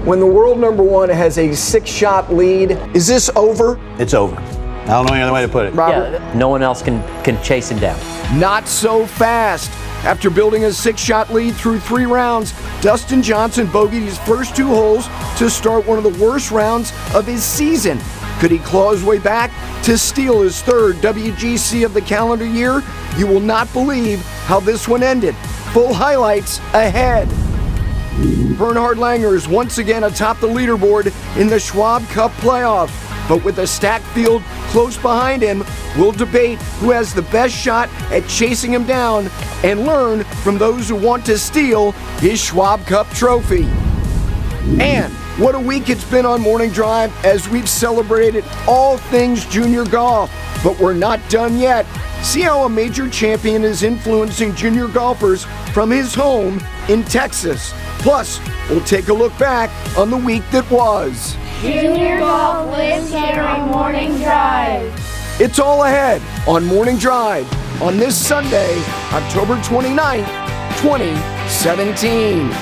when the world number one has a 6-shot lead. Is this over? It's over. I don't know any other way to put it. Robert? Yeah, no one else can chase him down. Not so fast. After building a 6-shot lead through 3 rounds, Dustin Johnson bogeyed his first 2 holes to start one of the worst rounds of his season. Could he claw his way back to steal his 3rd WGC of the calendar year? You will not believe how this one ended. Full highlights ahead. Bernhard Langer is once again atop the leaderboard in the Schwab Cup playoffs, but with a stacked field close behind him, we'll debate who has the best shot at chasing him down and learn from those who want to steal his Schwab Cup trophy. And what a week it's been on Morning Drive as we've celebrated all things junior golf. But we're not done yet. See how a major champion is influencing junior golfers from his home in Texas. Plus, we'll take a look back on the week that was. Junior golf lives here on Morning Drive. It's all ahead on Morning Drive on this Sunday, October 29th, 2017.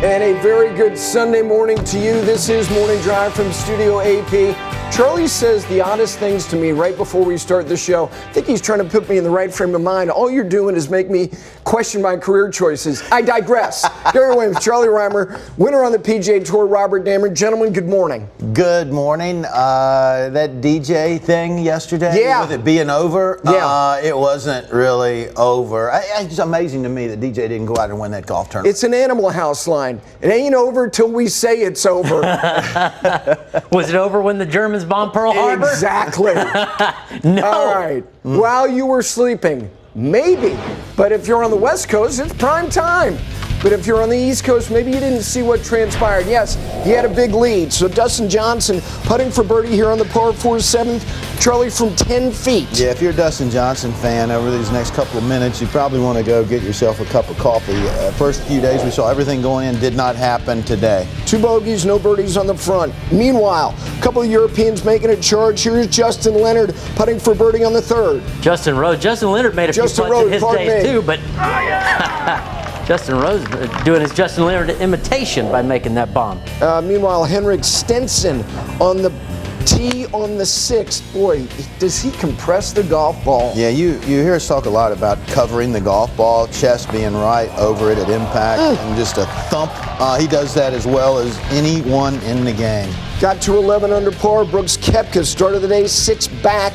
And a very good Sunday morning to you. This is Morning Drive from Studio AP. Charlie says the oddest things to me right before we start the show. I think he's trying to put me in the right frame of mind. All you're doing is make me question my career choices. I digress. Gary Williams, Charlie Reimer, winner on the PGA Tour, Robert Damron. Gentlemen, good morning. Good morning. That DJ thing yesterday, Yeah. with it being over, Yeah. it wasn't really over. It's amazing to me that DJ didn't go out and win that golf tournament. It's an Animal House line. It ain't over till we say it's over. Was it over when the Germans bombed Pearl Harbor? Exactly. No. All right. While you were sleeping, maybe. But if you're on the West Coast, it's prime time. But if you're on the East Coast, maybe you didn't see what transpired. Yes, he had a big lead. So Dustin Johnson putting for birdie here on the par 4 7th. Charlie from 10 feet. Yeah, if you're a Dustin Johnson fan, over these next couple of minutes, you probably want to go get yourself a cup of coffee. First few days, we saw everything going in. Did not happen today. 2 bogeys, no birdies on the front. Meanwhile, a couple of Europeans making a charge. Here's Justin Leonard putting for birdie on the 3rd. Justin Leonard made a few putts in his days too, but Justin Rose doing his Justin Leonard imitation by making that bomb. Meanwhile, Henrik Stenson on the tee on the 6th. Boy, does he compress the golf ball. Yeah, you hear us talk a lot about covering the golf ball, chest being right over it at impact, and just a thump. He does that as well as anyone in the game. Got to 11 under par. Brooks Koepka started the day 6 back.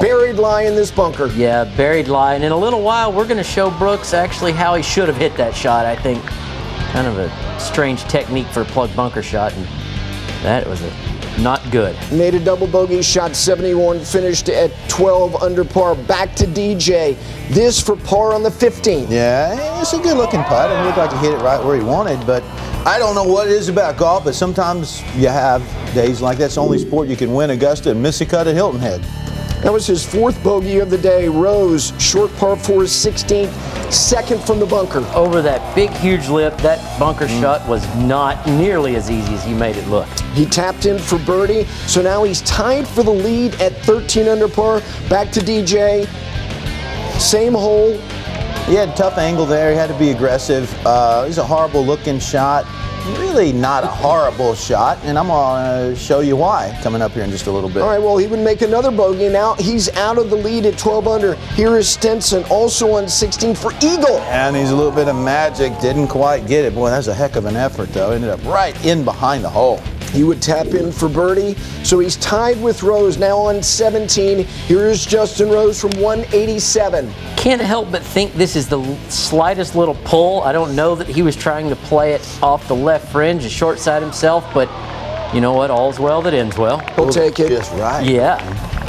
Buried lie in this bunker. Yeah, buried lie. And in a little while, we're going to show Brooks actually how he should have hit that shot. I think kind of a strange technique for a plug bunker shot, and that was not good. Made a double bogey, shot 71, finished at 12 under par. Back to DJ. This for par on the 15th. Yeah, it's a good looking putt. It looked like he hit it right where he wanted, but I don't know what it is about golf, but sometimes you have days like that. It's the only sport you can win Augusta and miss a cut at Hilton Head. That was his 4th bogey of the day. Rose, short par 4, 16th, second from the bunker. Over that big, huge lip, that bunker shot was not nearly as easy as he made it look. He tapped in for birdie, so now he's tied for the lead at 13 under par. Back to DJ. Same hole. He had a tough angle there. He had to be aggressive. It was a horrible looking shot. Really not a horrible shot, and I'm going to show you why coming up here in just a little bit. All right, well, he would make another bogey. Now he's out of the lead at 12 under. Here is Stenson, also on 16 for eagle. And he's a little bit of magic. Didn't quite get it. Boy, that was a heck of an effort, though. Ended up right in behind the hole. He would tap in for birdie, so he's tied with Rose now on 17. Here is Justin Rose from 187. Can't help but think this is the slightest little pull. I don't know that he was trying to play it off the left fringe, a short side himself, but you know what? All's well that ends well. He'll take it. Just right. Yeah.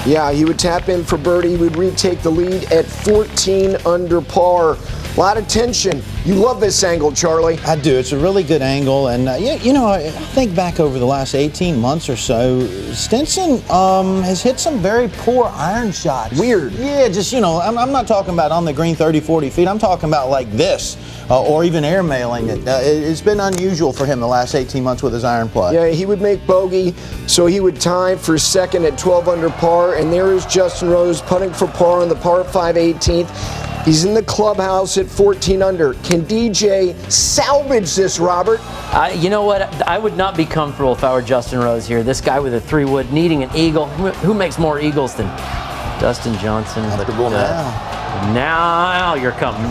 Yeah, he would tap in for birdie. He would retake the lead at 14 under par. A lot of tension You love this angle, Charlie. I do. It's a really good angle, and you know, I think back over the last 18 months or so, Stinson has hit some very poor iron shots. Weird. Yeah, just, you know, I'm not talking about on the green 30, 40 feet. I'm talking about like this, or even airmailing it. It's been unusual for him the last 18 months with his iron play. Yeah, he would make bogey, so he would tie for second at 12 under par, and there is Justin Rose putting for par on the par 5 18th. He's in the clubhouse at 14 under. Can DJ salvage this, Robert? You know what? I would not be comfortable if I were Justin Rose here. This guy with a 3-wood needing an eagle. Who makes more eagles than Dustin Johnson? Now you're coming.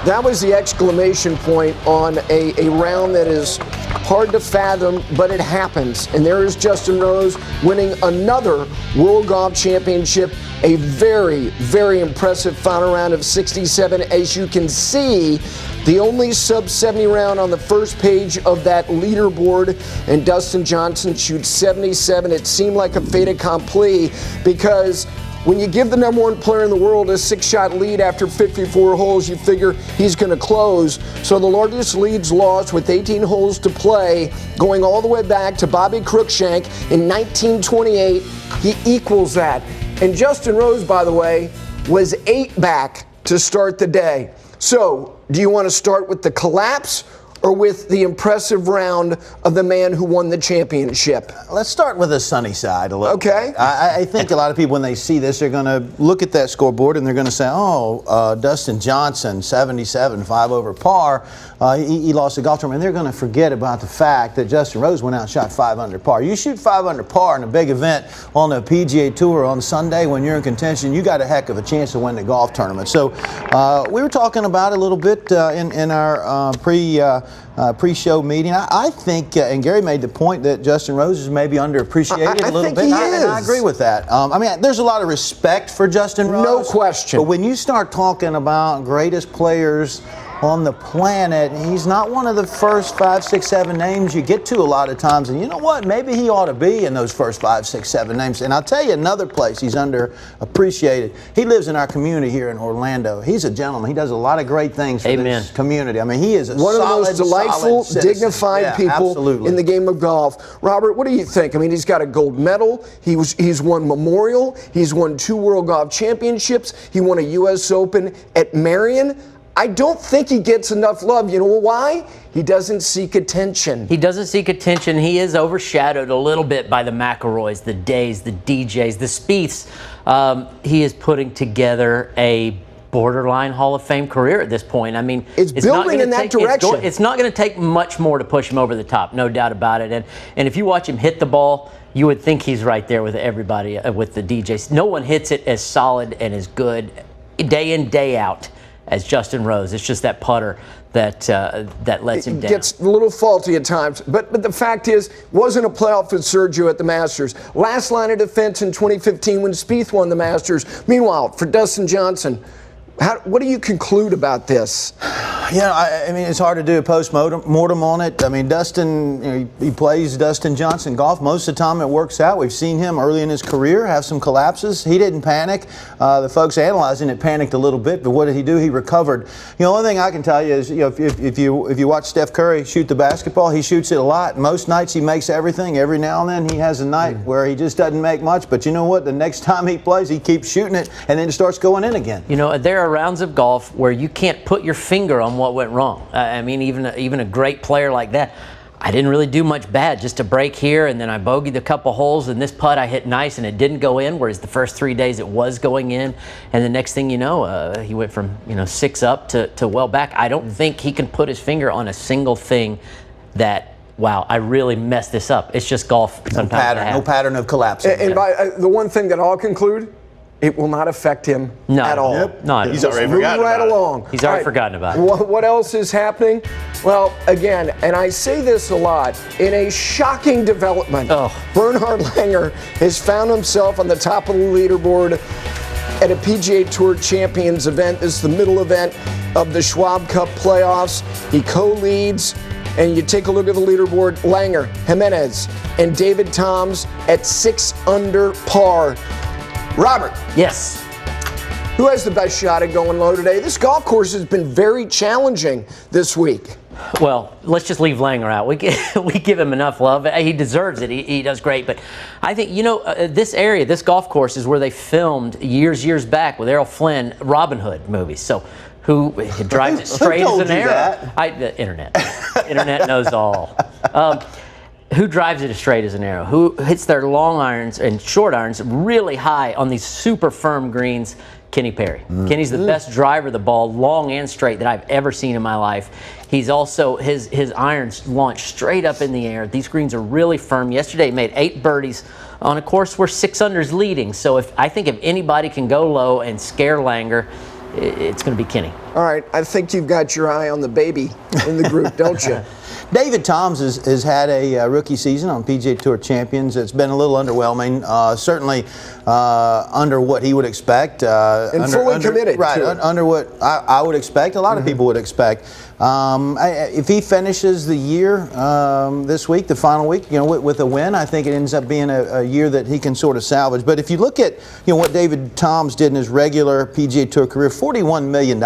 That was the exclamation point on a round that is hard to fathom, but it happens. And there is Justin Rose winning another World Golf Championship, a very, very impressive final round of 67. As you can see, the only sub-70 round on the first page of that leaderboard, and Dustin Johnson shoots 77. It seemed like a fait accompli because when you give the number one player in the world a 6-shot lead after 54 holes, you figure he's going to close. So the largest leads lost with 18 holes to play, going all the way back to Bobby Cruikshank in 1928. He equals that. And Justin Rose, by the way, was 8 back to start the day. So do you want to start with the collapse or with the impressive round of the man who won the championship? Let's start with the sunny side a little Okay. bit. I think a lot of people, when they see this, they're going to look at that scoreboard and they're going to say, oh, Dustin Johnson, 77, 5 over par. He lost the golf tournament. And they're going to forget about the fact that Justin Rose went out and shot 5 under par. You shoot 5 under par in a big event on the PGA Tour on Sunday when you're in contention, you got a heck of a chance to win the golf tournament. So we were talking about it a little bit in our pre-show meeting. I think, and Gary made the point that Justin Rose is maybe underappreciated a little bit. And I agree with that. I mean, there's a lot of respect for Justin Rose. No question. But when you start talking about greatest players on the planet, he's not one of the first 5, 6, 7 names you get to a lot of times. And you know what? Maybe he ought to be in those first 5, 6, 7 names. And I'll tell you another place he's underappreciated. He lives in our community here in Orlando. He's a gentleman. He does a lot of great things for this community. I mean, he is one of the most delightful, dignified people in the game of golf. Robert, what do you think? I mean, he's got a gold medal. He's won Memorial. He's won 2 World Golf Championships. He won a U.S. Open at Marion. I don't think he gets enough love. You know why? He doesn't seek attention. He doesn't seek attention. He is overshadowed a little bit by the McIlroys, the Days, the DJs, the Spieths. He is putting together a borderline Hall of Fame career at this point. I mean, it's building in that direction. It's not going to take much more to push him over the top, no doubt about it. And if you watch him hit the ball, you would think he's right there with everybody, with the DJs. No one hits it as solid and as good day in, day out as Justin Rose. It's just that putter that lets him down. Gets a little faulty at times, but the fact is, wasn't a playoff for Sergio at the Masters. Last line of defense in 2015 when Spieth won the Masters. Meanwhile, for Dustin Johnson, what do you conclude about this? You know, I mean, it's hard to do a post-mortem on it. I mean, Dustin, you know, he plays Dustin Johnson golf. Most of the time it works out. We've seen him early in his career have some collapses. He didn't panic. The folks analyzing it panicked a little bit, but what did he do? He recovered. You know, the only thing I can tell you is, you know, if you watch Steph Curry shoot the basketball, he shoots it a lot. Most nights he makes everything. Every now and then he has a night where he just doesn't make much. But you know what? The next time he plays, he keeps shooting it, and then it starts going in again. You know, there are rounds of golf where you can't put your finger on what went wrong. I mean, even a great player like that, I didn't really do much bad, just a break here, and then I bogeyed a couple holes, and this putt I hit nice, and it didn't go in, whereas the first 3 days it was going in, and the next thing you know, he went from 6 up to well back. I don't think he can put his finger on a single thing that, wow, I really messed this up. It's just golf. No pattern of collapse. And by the one thing that I'll conclude, it will not affect him at all. Yep. Not He's already forgotten about along. He's already forgotten about it. What else is happening? Well, again, and I say this a lot, in a shocking development, Bernhard Langer has found himself on the top of the leaderboard at a PGA Tour Champions event. This is the middle event of the Schwab Cup playoffs. He co-leads, and you take a look at the leaderboard, Langer, Jimenez, and David Toms at 6 under par. Robert. Yes. Who has the best shot at going low today? This golf course has been very challenging this week. Well, let's just leave Langer out. We give him enough love. He deserves it. He does great. But I think, this area, this golf course is where they filmed years back with Errol Flynn Robin Hood movies. So who drives it straight as an arrow? The internet. Internet knows all. Who drives it as straight as an arrow? Who hits their long irons and short irons really high on these super firm greens? Kenny Perry. Kenny's the best driver of the ball, long and straight, that I've ever seen in my life. He's also, his irons launch straight up in the air. These greens are really firm. Yesterday he made 8 birdies on a course where 6 under is leading. So I think if anybody can go low and scare Langer, it's going to be Kenny. All right, I think you've got your eye on the baby in the group, don't you? David Toms has had a rookie season on PGA Tour Champions. It's been a little underwhelming, certainly under what he would expect. And fully committed. Right, under what I would expect, a lot of people would expect. If he finishes the year this week, the final week, with a win, I think it ends up being a year that he can sort of salvage. But if you look at what David Toms did in his regular PGA Tour career, $41 million.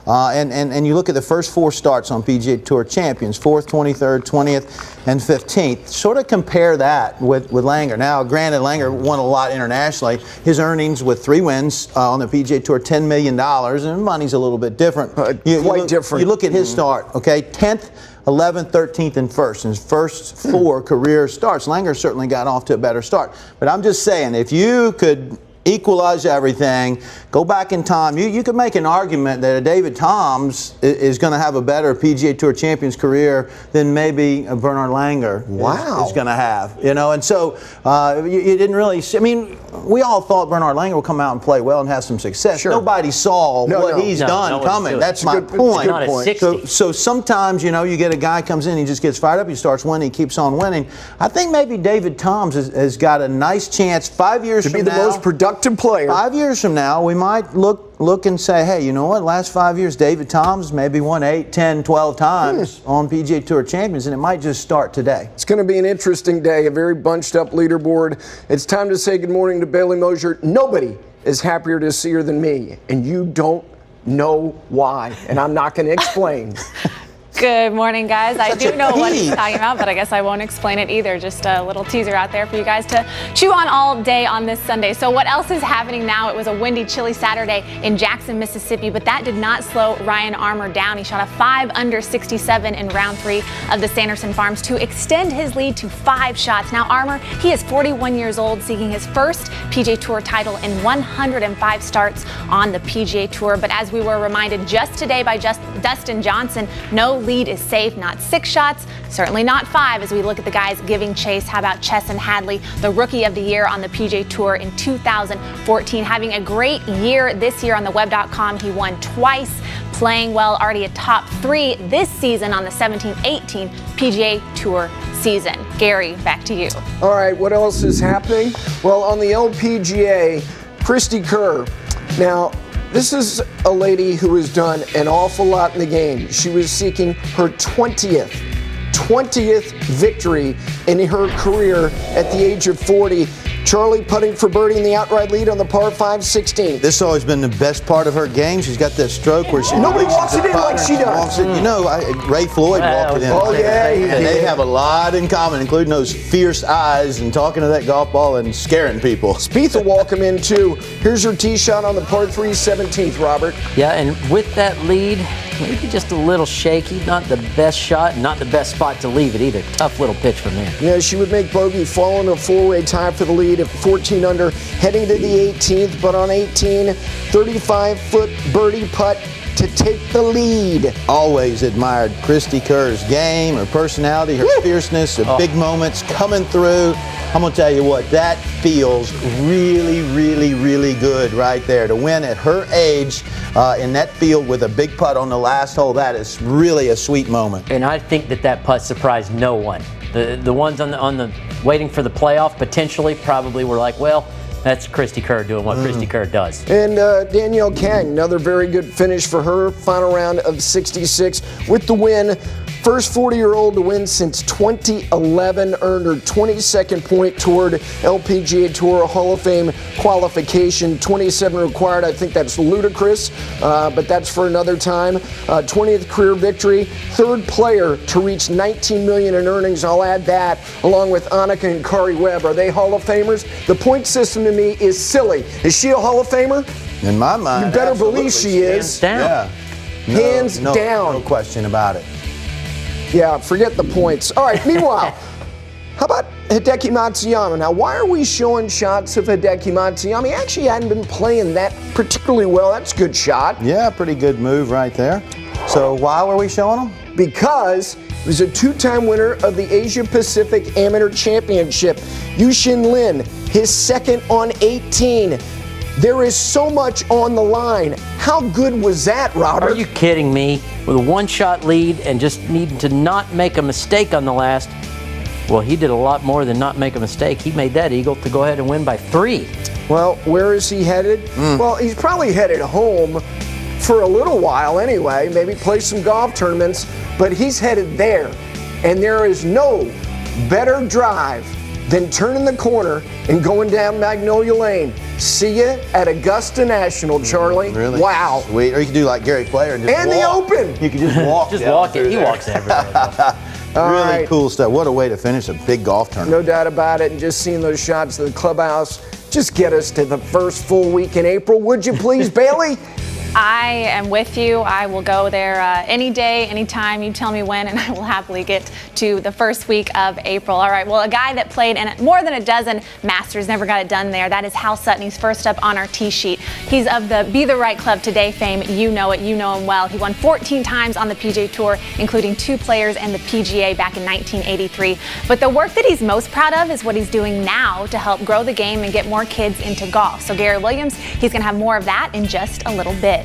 And you look at the first 4 starts on PGA Tour Champions, 4th, 23rd, 20th, and 15th. Sort of compare that with Langer. Now, granted, Langer won a lot internationally. His earnings with 3 wins on the PGA Tour, $10 million, and money's a little bit different. Quite different. You look at his start, okay, 10th, 11th, 13th, and 1st. In his first 4 career starts. Langer certainly got off to a better start. But I'm just saying, if you could equalize everything, go back in time, you could make an argument that a David Toms is going to have a better PGA Tour Champions career than maybe a Bernard Langer is going to have. And so you didn't really see, I mean, we all thought Bernard Langer would come out and play well and have some success. Sure. Nobody saw what he's done coming. That's my point. So sometimes, you get a guy comes in, he just gets fired up, he starts winning, he keeps on winning. I think maybe David Toms has got a nice chance 5 years from now. To be the most productive player. 5 years from now, we might look and say, hey, you know what, last 5 years, David Toms maybe won 8, 10, 12 times on PGA Tour Champions, and it might just start today. It's going to be an interesting day, a very bunched up leaderboard. It's time to say good morning to Bailey Mosier. Nobody is happier to see her than me, and you don't know why, and I'm not going to explain. Good morning, guys. I do know what he's talking about, but I guess I won't explain it either. Just a little teaser out there for you guys to chew on all day on this Sunday. So what else is happening now? It was a windy, chilly Saturday in Jackson, Mississippi, but that did not slow Ryan Armour down. He shot a 5 under 67 in round 3 of the Sanderson Farms to extend his lead to 5 shots. Now Armour, he is 41 years old, seeking his first PGA Tour title in 105 starts on the PGA Tour. But as we were reminded just today by Dustin Johnson, no lead is safe. Not 6 shots, certainly not 5 as we look at the guys giving chase. How about Chesson Hadley, the Rookie of the Year on the PGA Tour in 2014, having a great year this year on the web.com. He won twice, playing well, already a top 3 this season on the 17-18 PGA Tour season. Gary, back to you. All right, what else is happening? Well, on the LPGA, Christy Kerr. Now, this is a lady who has done an awful lot in the game. She was seeking her 20th victory in her career at the age of 40. Charlie putting for birdie in the outright lead on the par 5 16th. This has always been the best part of her game. She's got that stroke where she nobody walks it in like she does. Ray Floyd walked it in. Oh yeah, and they have a lot in common, including those fierce eyes and talking to that golf ball and scaring people. Spieth will walk him in too. Here's her tee shot on the par 3 17th, Robert. Yeah, and with that lead, maybe just a little shaky. Not the best shot, not the best spot to leave it either. Tough little pitch from there. Yeah, she would make bogey, fall in a four-way tie for the lead at 14 under, heading to the 18th, but on 18, 35-foot birdie putt to take the lead. Always admired Christy Kerr's game, her personality, her fierceness, her big moments coming through. I'm going to tell you what, that feels really, really, really good right there. To win at her age in that field with a big putt on the last hole, that is really a sweet moment. And I think that putt surprised no one. The ones on the waiting for the playoff potentially probably were like, well, that's Christy Kerr doing what Christy Kerr does. And Danielle Kang, another very good finish for her. Final round of 66 with the win. First 40-year-old to win since 2011, earned her 22nd point toward LPGA Tour Hall of Fame qualification. 27 required. I think that's ludicrous, but that's for another time. 20th career victory. Third player to reach $19 million in earnings. I'll add that, along with Annika and Kari Webb. Are they Hall of Famers? The point system to me is silly. Is she a Hall of Famer? In my mind, you better believe she is. Hands down. Yeah. Hands down. No question about it. Yeah, forget the points. All right, meanwhile, how about Hideki Matsuyama? Now, why are we showing shots of Hideki Matsuyama? He actually hadn't been playing that particularly well. That's a good shot. Yeah, pretty good move right there. So why were we showing him? Because he was a two-time winner of the Asia Pacific Amateur Championship. Yushin Lin, his second on 18. There is so much on the line. How good was that, Robert? Are you kidding me? With a one-shot lead and just needing to not make a mistake on the last. Well, he did a lot more than not make a mistake. He made that eagle to go ahead and win by 3. Well, where is he headed? Well, he's probably headed home for a little while anyway, maybe play some golf tournaments, but he's headed there. And there is no better drive than turning the corner and going down Magnolia Lane. See you at Augusta National, Charlie. Really? Wow. Sweet. Or you could do like Gary Player and just and walk. the Open. You could just walk. Just down walk it. through He there. walks everywhere. Really right. cool stuff. What a way to finish a big golf tournament. No doubt about it. And just seeing those shots of the clubhouse, just get us to the first full week in April, would you please, Bailey? I am with you. I will go there any day, anytime. You tell me when, and I will happily get to the first week of April. All right, well, a guy that played in more than a dozen Masters never got it done there. That is Hal Sutton. He's first up on our tee sheet. He's of the Be the Right Club Today fame. You know it. You know him well. He won 14 times on the PGA Tour, including 2 players and the PGA back in 1983. But the work that he's most proud of is what he's doing now to help grow the game and get more kids into golf. So Gary Williams, he's going to have more of that in just a little bit.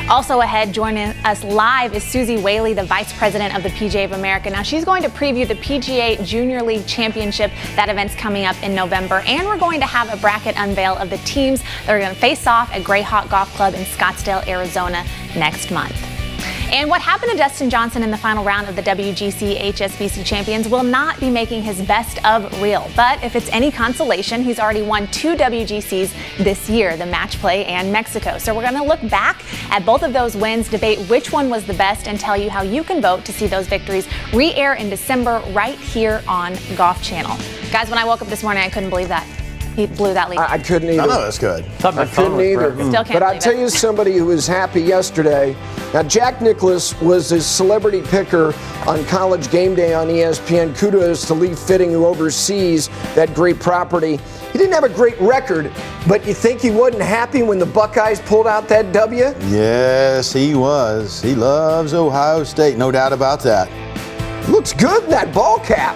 Also ahead, joining us live is Susie Whaley, the Vice President of the PGA of America. Now, she's going to preview the PGA Junior League Championship. That event's coming up in November. And we're going to have a bracket unveil of the teams that are going to face off at Greyhawk Golf Club in Scottsdale, Arizona next month. And what happened to Dustin Johnson in the final round of the WGC HSBC Champions will not be making his best of reel. But if it's any consolation, he's already won 2 WGCs this year, the Match Play and Mexico. So we're going to look back at both of those wins, debate which one was the best, and tell you how you can vote to see those victories re-air in December right here on Golf Channel. Guys, when I woke up this morning, I couldn't believe that. He blew that lead. I couldn't either. I know that's good. I couldn't either. Still can't but I'll believe tell it. you somebody who was happy yesterday. Now, Jack Nicklaus was his celebrity picker on College Game Day on ESPN. Kudos to Lee Fitting, who oversees that great property. He didn't have a great record, but you think he wasn't happy when the Buckeyes pulled out that W? Yes, he was. He loves Ohio State, no doubt about that. Looks good in that ball cap.